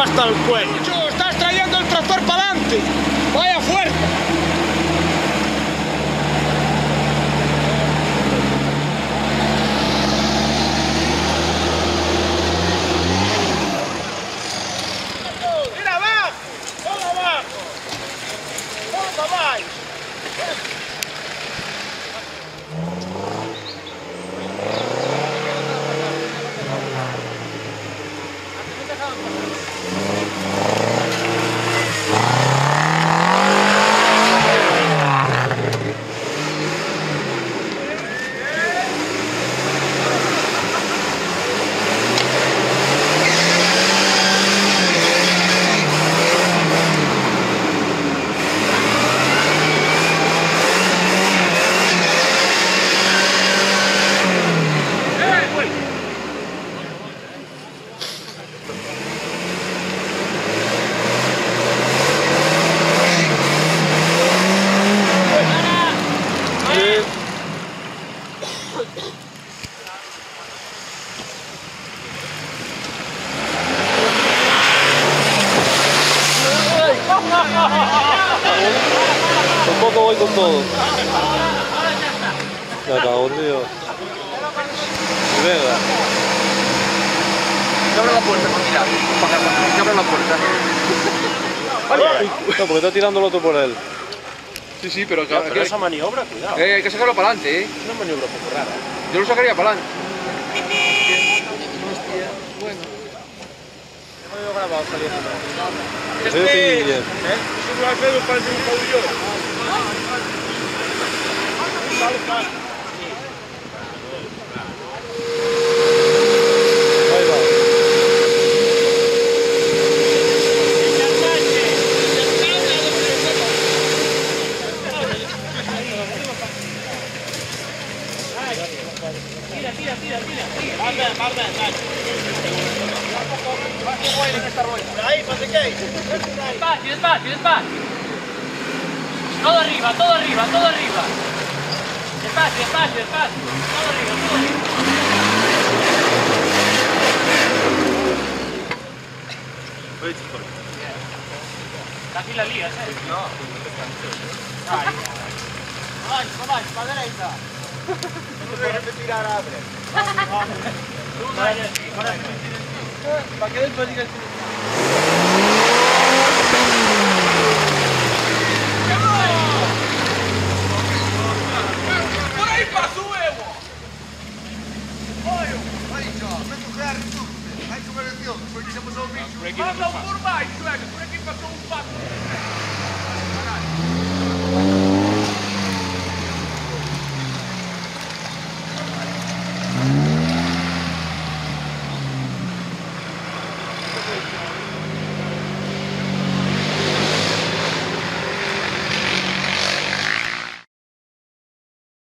hasta el cuello. ¡Estás trayendo el tractor para adelante! ¡Vaya fuerza! ¡Mira abajo! ¡Todo abajo! ¡Todo abajo! Tampoco voy con todo. Se acabó, tío. Venga. Que abre la puerta, mira. Que abre la puerta. No, porque está tirando el otro por él. Sí, sí, pero... Pero esa maniobra, cuidado. Hay que sacarlo para adelante, Es una maniobra un poco rara. Yo lo sacaría para adelante. Hemos grabado saliendo. Guille. Es un Alfredo, parece un pabellón. Ahí va. Despacio, despacio, despacio. Todo arriba, todo arriba, todo arriba. Despacio, despacio, despacio. Todo arriba, todo arriba. Aquí la lías, No. Vai, para la derecha. No debes tirar a abre. Para que después digas... Por ahí pasó, Evo. Parla un por baixo, por aqui passou um pato.